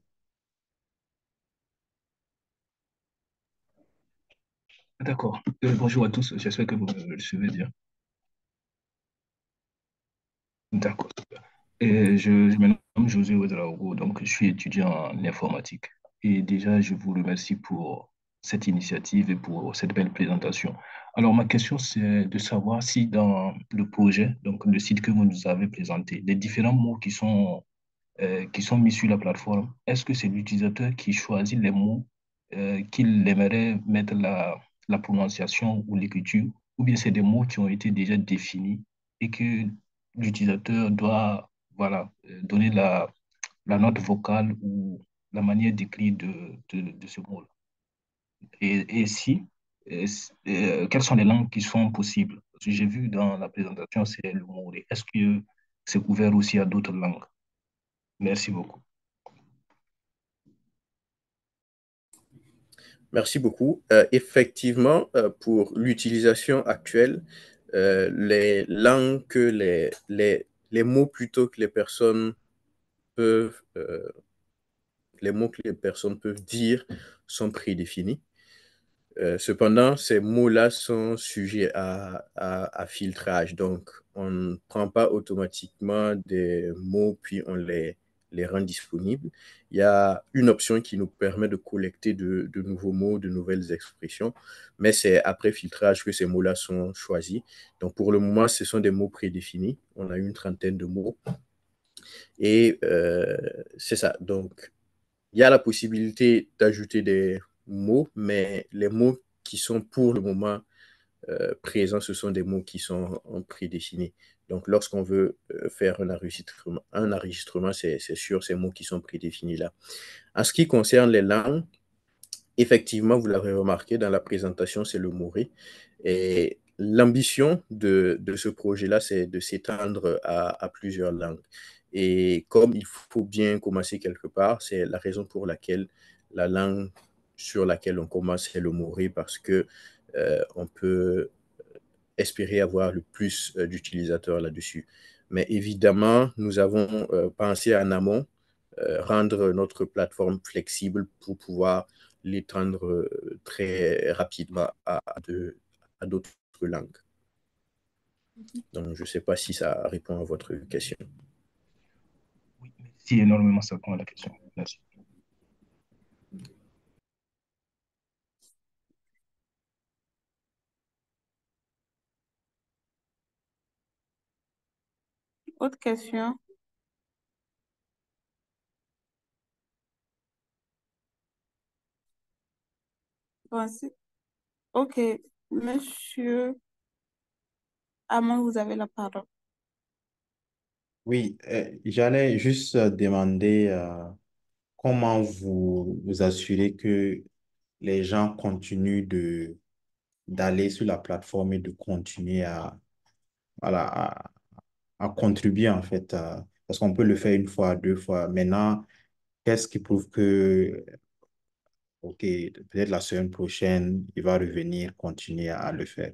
D'accord. Bonjour à tous, j'espère que vous me suivez bien. D'accord. Je me nomme José Ouedraogo, donc je suis étudiant en informatique. Et déjà, je vous remercie pour cette initiative et pour cette belle présentation. Alors, ma question, c'est de savoir si dans le projet, donc le site que vous nous avez présenté, les différents mots qui sont mis sur la plateforme, est-ce que c'est l'utilisateur qui choisit les mots qu'il aimerait mettre la prononciation ou l'écriture, ou bien c'est des mots qui ont été déjà définis et que l'utilisateur doit voilà, donner la note vocale ou la manière d'écrire de ce mot-là. Et si, quelles sont les langues qui sont possibles? Parce que j'ai vu dans la présentation, c'est le mot. Est-ce que c'est ouvert aussi à d'autres langues? Merci beaucoup. Merci beaucoup. Effectivement, pour l'utilisation actuelle, les langues que les mots plutôt que peuvent, euh, les mots que les personnes peuvent dire sont prédéfinis. Cependant, ces mots-là sont sujets à filtrage. Donc, on ne prend pas automatiquement des mots puis on les rend disponibles. Il y a une option qui nous permet de collecter de nouveaux mots, de nouvelles expressions, mais c'est après filtrage que ces mots-là sont choisis. Donc, pour le moment, ce sont des mots prédéfinis. On a une trentaine de mots. Et c'est ça. Donc, il y a la possibilité d'ajouter des mots, mais les mots qui sont pour le moment présents, ce sont des mots qui sont en prédéfinis. Donc, lorsqu'on veut faire un enregistrement c'est sur ces mots qui sont prédéfinis là. En ce qui concerne les langues, effectivement, vous l'avez remarqué dans la présentation, c'est le Moré. Et l'ambition de ce projet-là, c'est de s'étendre à plusieurs langues. Et comme il faut bien commencer quelque part, c'est la raison pour laquelle la langue sur laquelle on commence, c'est le Moré, parce que on peut espérer avoir le plus d'utilisateurs là-dessus. Mais évidemment, nous avons pensé en amont rendre notre plateforme flexible pour pouvoir l'étendre très rapidement à d'autres langues. Donc, je ne sais pas si ça répond à votre question. Oui, merci énormément, ça répond à la question. Merci. Autre question? Voici. Ok, monsieur Amon, vous avez la parole. Oui, j'allais juste demander comment vous vous assurez que les gens continuent d'aller sur la plateforme et de continuer voilà, à contribuer en fait, parce qu'on peut le faire une fois, deux fois. Maintenant, qu'est-ce qui prouve que, ok, peut-être la semaine prochaine, il va revenir continuer à le faire?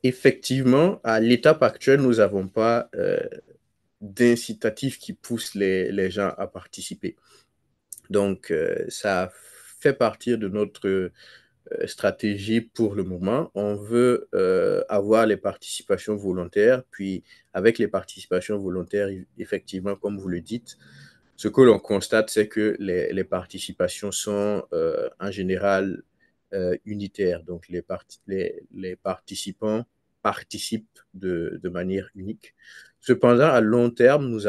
Effectivement, à l'étape actuelle, nous n'avons pas d'incitatif qui pousse les gens à participer. Donc, ça fait partie de notre stratégie pour le moment. On veut avoir les participations volontaires, puis avec les participations volontaires, effectivement, comme vous le dites, ce que l'on constate, c'est que les participations sont en général unitaires. Donc, les participants participent de manière unique. Cependant, à long terme, nous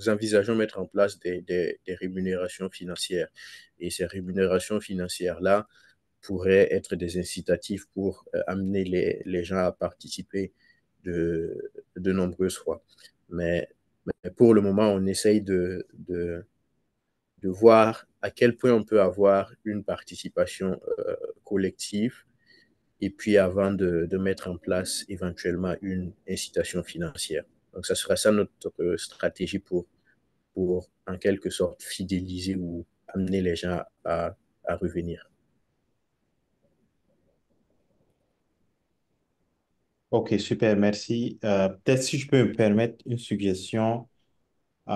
envisageons mettre en place des rémunérations financières. Et ces rémunérations financières-là pourraient être des incitatifs pour amener les gens à participer de nombreuses fois. Mais pour le moment, on essaye de voir à quel point on peut avoir une participation collective et puis avant de mettre en place éventuellement une incitation financière. Donc, ça sera ça notre stratégie pour en quelque sorte fidéliser ou amener les gens à revenir. Ok, super, merci. Peut-être si je peux me permettre une suggestion, il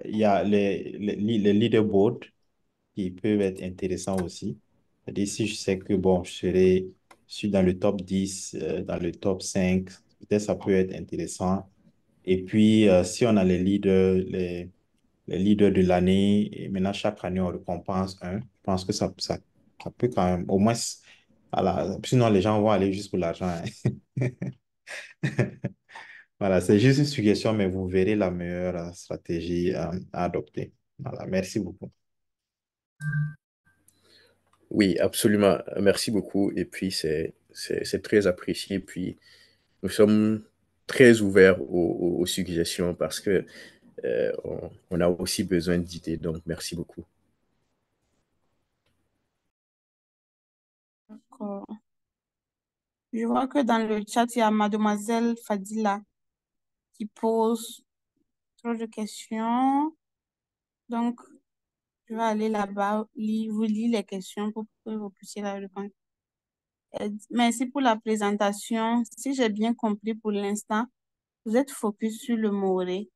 y a les leaderboards qui peuvent être intéressants aussi. C'est-à-dire, si je sais que, bon, je suis dans le top 10 dans le top 5 peut-être ça peut être intéressant. Et puis, si on a les leaders de l'année, et maintenant, chaque année, on récompense un, je pense que ça peut quand même, au moins, voilà, sinon, les gens vont aller juste pour l'argent, hein. Voilà, c'est juste une suggestion, mais vous verrez la meilleure stratégie à adopter. Voilà, merci beaucoup. Oui, absolument. Merci beaucoup. Et puis, c'est très apprécié. Puis, nous sommes très ouverts aux suggestions parce que on a aussi besoin d'idées. Donc, merci beaucoup. D'accord. Je vois que dans le chat, il y a mademoiselle Fadila qui pose trop de questions. Donc, je vais aller là-bas, vous lire les questions pour que vous puissiez la répondre. Merci pour la présentation. Si j'ai bien compris pour l'instant, vous êtes focus sur le Moré.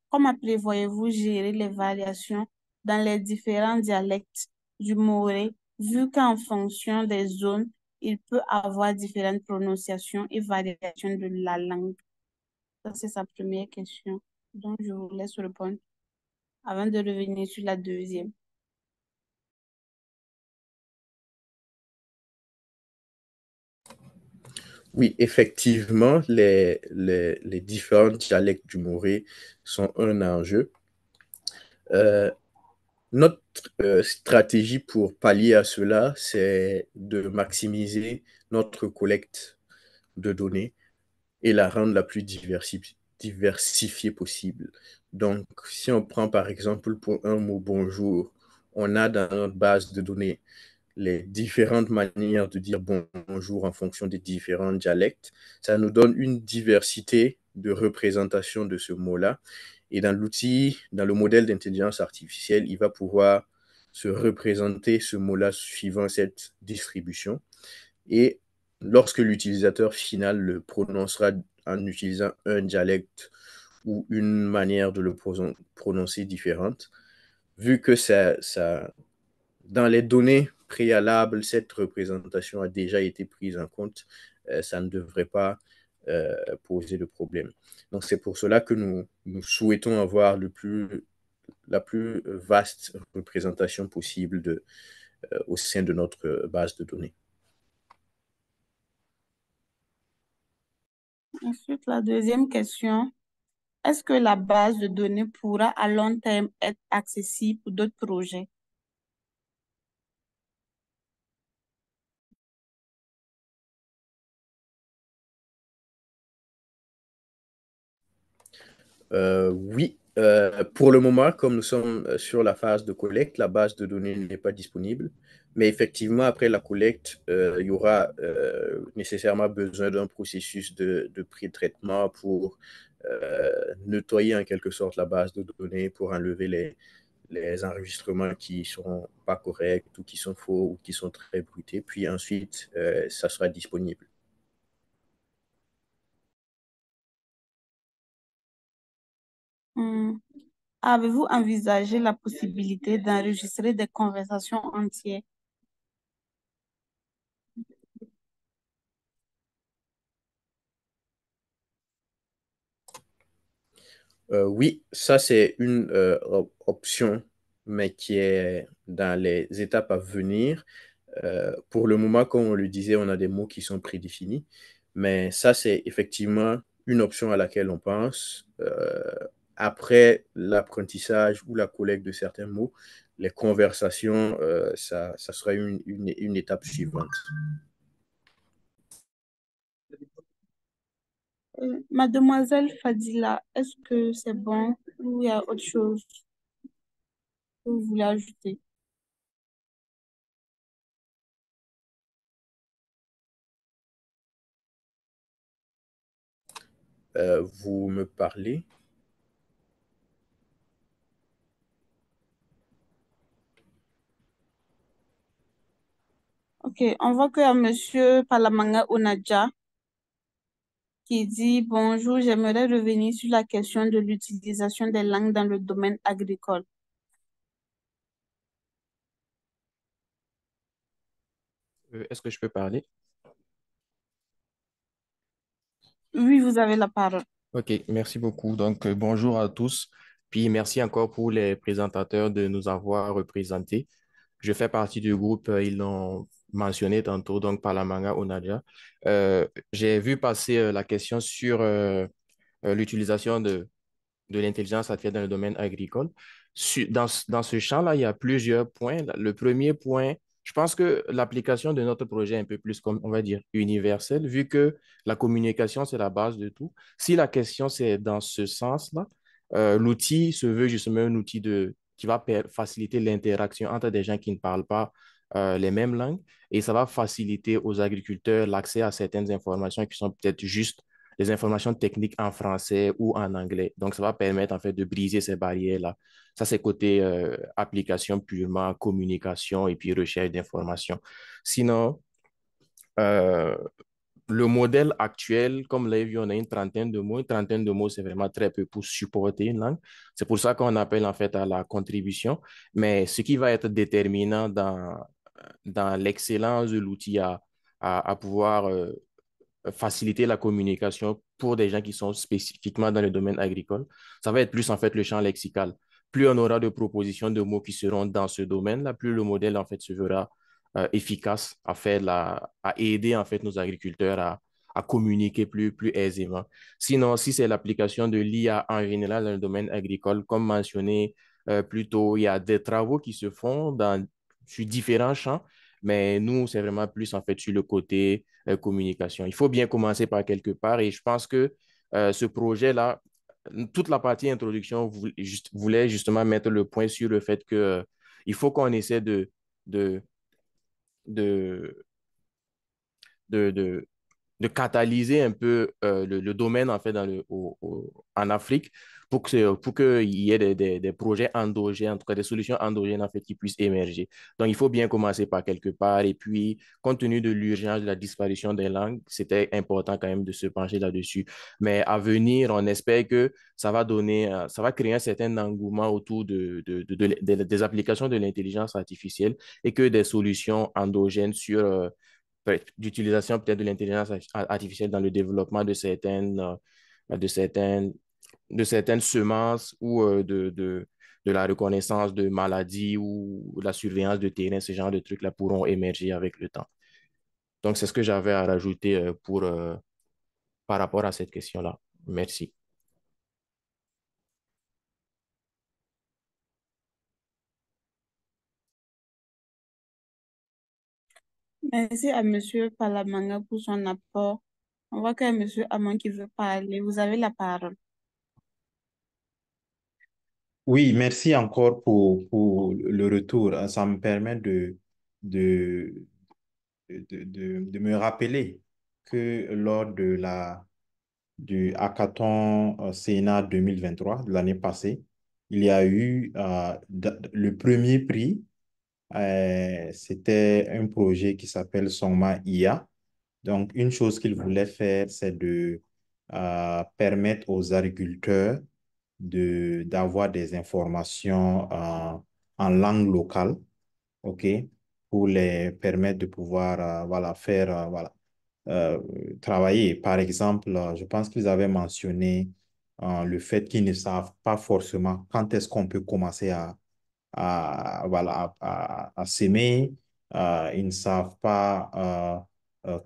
Comment prévoyez-vous gérer les variations dans les différents dialectes du Moré, vu qu'en fonction des zones, il peut avoir différentes prononciations et variations de la langue? Ça, c'est sa première question. Donc, je vous laisse répondre avant de revenir sur la deuxième. Oui, effectivement, les différents dialectes du Moré sont un enjeu. Notre stratégie pour pallier à cela, c'est de maximiser notre collecte de données et la rendre la plus diversifié possible. Donc, si on prend par exemple pour un mot bonjour, on a dans notre base de données les différentes manières de dire bonjour en fonction des différents dialectes. Ça nous donne une diversité de représentation de ce mot-là. Et dans l'outil, dans le modèle d'intelligence artificielle, il va pouvoir se représenter ce mot-là suivant cette distribution. Et lorsque l'utilisateur final le prononcera en utilisant un dialecte ou une manière de le prononcer différente, vu que dans les données préalables, cette représentation a déjà été prise en compte, ça ne devrait pas poser de problème. Donc c'est pour cela que nous souhaitons avoir la plus vaste représentation possible au sein de notre base de données. Ensuite, la deuxième question, est-ce que la base de données pourra à long terme être accessible pour d'autres projets? Oui, pour le moment, comme nous sommes sur la phase de collecte, la base de données n'est pas disponible. Mais effectivement, après la collecte, il y aura nécessairement besoin d'un processus de pré-traitement pour nettoyer en quelque sorte la base de données, pour enlever les enregistrements qui ne sont pas corrects ou qui sont faux ou qui sont très bruités. Puis ensuite, ça sera disponible. Avez-vous envisagé la possibilité d'enregistrer des conversations entières? Oui, ça c'est une option, mais qui est dans les étapes à venir. Pour le moment, comme on le disait, on a des mots qui sont prédéfinis, mais ça c'est effectivement une option à laquelle on pense. Après l'apprentissage ou la collecte de certains mots, les conversations, ça sera une étape suivante. Mademoiselle Fadila, est-ce que c'est bon ou il y a autre chose que vous voulez ajouter? Vous me parlez? Ok, on voit qu'il y a Monsieur Palamanga Onadja qui dit bonjour, j'aimerais revenir sur la question de l'utilisation des langues dans le domaine agricole. Est-ce que je peux parler? Oui, vous avez la parole. Ok, merci beaucoup. Donc, bonjour à tous. Puis, merci encore pour les présentateurs de nous avoir représentés. Je fais partie du groupe, ils l'ont mentionné tantôt, donc Palamanga Onaja. J'ai vu passer la question sur l'utilisation de l'intelligence artificielle dans le domaine agricole. Dans ce champ-là, il y a plusieurs points. Le premier point, je pense que l'application de notre projet est un peu plus, comme on va dire, universelle, vu que la communication, c'est la base de tout. Si la question, c'est dans ce sens-là, l'outil se veut justement un outil qui va faciliter l'interaction entre des gens qui ne parlent pas les mêmes langues et ça va faciliter aux agriculteurs l'accès à certaines informations qui sont peut-être juste des informations techniques en français ou en anglais. Donc, ça va permettre en fait de briser ces barrières-là. Ça, c'est côté application purement communication et puis recherche d'informations. Sinon, euh, le modèle actuel, comme l'a vu, on a une trentaine de mots. Une trentaine de mots, c'est vraiment très peu pour supporter une langue. C'est pour ça qu'on appelle en fait à la contribution. Mais ce qui va être déterminant dans l'excellence de l'outil à pouvoir faciliter la communication pour des gens qui sont spécifiquement dans le domaine agricole. Ça va être plus en fait le champ lexical. Plus on aura de propositions de mots qui seront dans ce domaine-là, plus le modèle en fait se verra efficace à aider en fait nos agriculteurs à communiquer plus aisément. Sinon, si c'est l'application de l'IA en général dans le domaine agricole, comme mentionné plus tôt, il y a des travaux qui se font sur différents champs, mais nous, c'est vraiment plus en fait sur le côté communication. Il faut bien commencer par quelque part et je pense que ce projet-là, toute la partie introduction voulait justement mettre le point sur le fait que il faut qu'on essaie de, de, de, de catalyser un peu le domaine en fait en Afrique pour qu'il y ait des projets endogènes, en tout cas des solutions endogènes en fait qui puissent émerger. Donc, il faut bien commencer par quelque part et puis, compte tenu de l'urgence de la disparition des langues, c'était important quand même de se pencher là-dessus. Mais à venir, on espère que ça va créer un certain engouement autour des applications de l'intelligence artificielle et que des solutions endogènes sur d'utilisation peut-être de l'intelligence artificielle dans le développement de certaines, de certaines semences ou de la reconnaissance de maladies ou la surveillance de terrain, ce genre de trucs-là pourront émerger avec le temps. Donc, c'est ce que j'avais à rajouter par rapport à cette question-là. Merci. Merci à Monsieur Palamanga pour son apport. On voit qu'il y a Monsieur Amon qui veut parler. Vous avez la parole. Oui, merci encore pour le retour. Ça me permet de, de me rappeler que lors du hackathon Sénat 2023 de l'année passée, il y a eu le premier prix. C'était un projet qui s'appelle Songma IA. Donc, une chose qu'il voulait faire, c'est de permettre aux agriculteurs d'avoir des informations en langue locale, OK, pour les permettre de pouvoir voilà, faire voilà, euh, travailler. Par exemple, je pense qu'ils avaient mentionné le fait qu'ils ne savent pas forcément quand est-ce qu'on peut commencer voilà, à s'aimer. Ils ne savent pas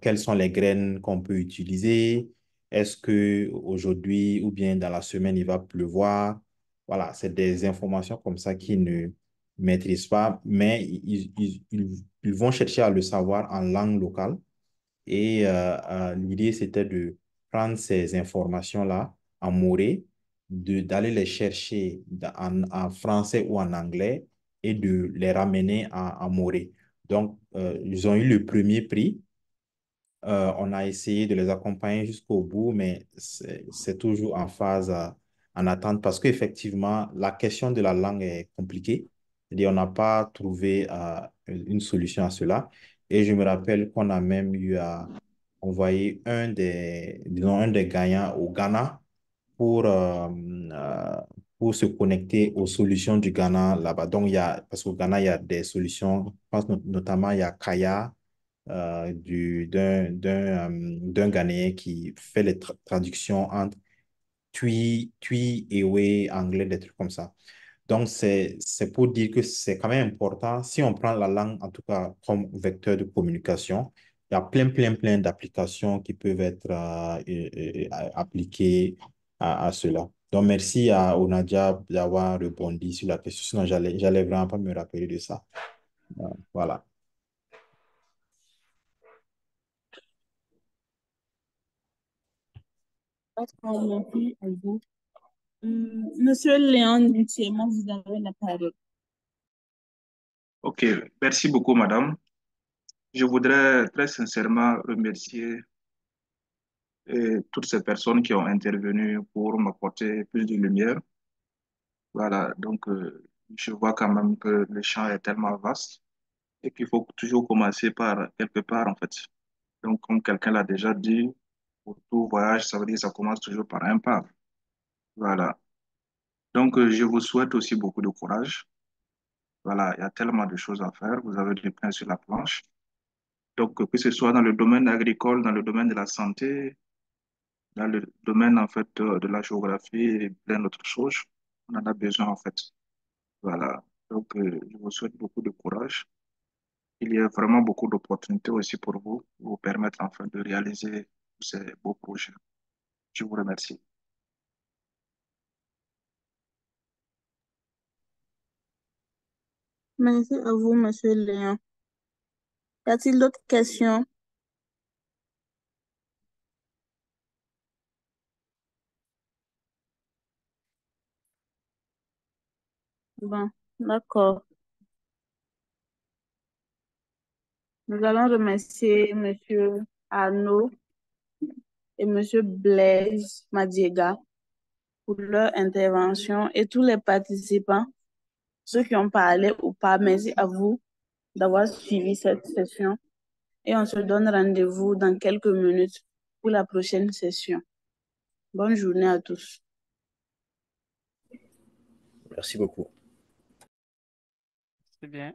quelles sont les graines qu'on peut utiliser. Est-ce que aujourd'hui ou bien dans la semaine, il va pleuvoir? Voilà, c'est des informations comme ça qu'ils ne maîtrisent pas, mais ils vont chercher à le savoir en langue locale. Et l'idée, c'était de prendre ces informations-là en moré, d'aller les chercher en français ou en anglais et de les ramener en moré. Donc, ils ont eu le premier prix. On a essayé de les accompagner jusqu'au bout, mais c'est toujours en phase, en attente parce qu'effectivement, la question de la langue est compliquée. C'est-à-dire, on n'a pas trouvé une solution à cela. Et je me rappelle qu'on a même eu à envoyer disons, un des gagnants au Ghana pour, euh, euh, pour se connecter aux solutions du Ghana là-bas. Donc, parce qu'au Ghana, il y a des solutions, je pense notamment, il y a Kaya d'un Ghanéen qui fait les traductions entre Twi, Ewe, anglais, des trucs comme ça. Donc, c'est pour dire que c'est quand même important. Si on prend la langue, en tout cas, comme vecteur de communication, il y a plein d'applications qui peuvent être appliquées à cela. Donc, merci à Onadia d'avoir rebondi sur la question. Sinon, j'allais vraiment pas me rappeler de ça. Voilà. D'accord, merci à vous. Monsieur Léon Nutiema, vous avez la parole. Ok, merci beaucoup, madame. Je voudrais très sincèrement remercier toutes ces personnes qui ont intervenu pour m'apporter plus de lumière. Voilà, donc je vois quand même que le champ est tellement vaste et qu'il faut toujours commencer par quelque part, en fait. Donc, comme quelqu'un l'a déjà dit, pour tout voyage, ça veut dire que ça commence toujours par un pas. Voilà. Donc, je vous souhaite aussi beaucoup de courage. Voilà, il y a tellement de choses à faire. Vous avez du pain sur la planche. Donc, que ce soit dans le domaine agricole, dans le domaine de la santé, dans le domaine, en fait, de la géographie et plein d'autres choses, on en a besoin, en fait. Voilà. Donc, je vous souhaite beaucoup de courage. Il y a vraiment beaucoup d'opportunités aussi pour vous permettre, en fait, de réaliser ces beaux projets. Je vous remercie. Merci à vous, Monsieur Léon. Y a-t-il d'autres questions? Bon, d'accord. Nous allons remercier Monsieur Arnaud et Monsieur Blaise Madiega pour leur intervention et tous les participants, ceux qui ont parlé ou pas. Merci à vous d'avoir suivi cette session et on se donne rendez-vous dans quelques minutes pour la prochaine session. Bonne journée à tous. Merci beaucoup. C'est bien.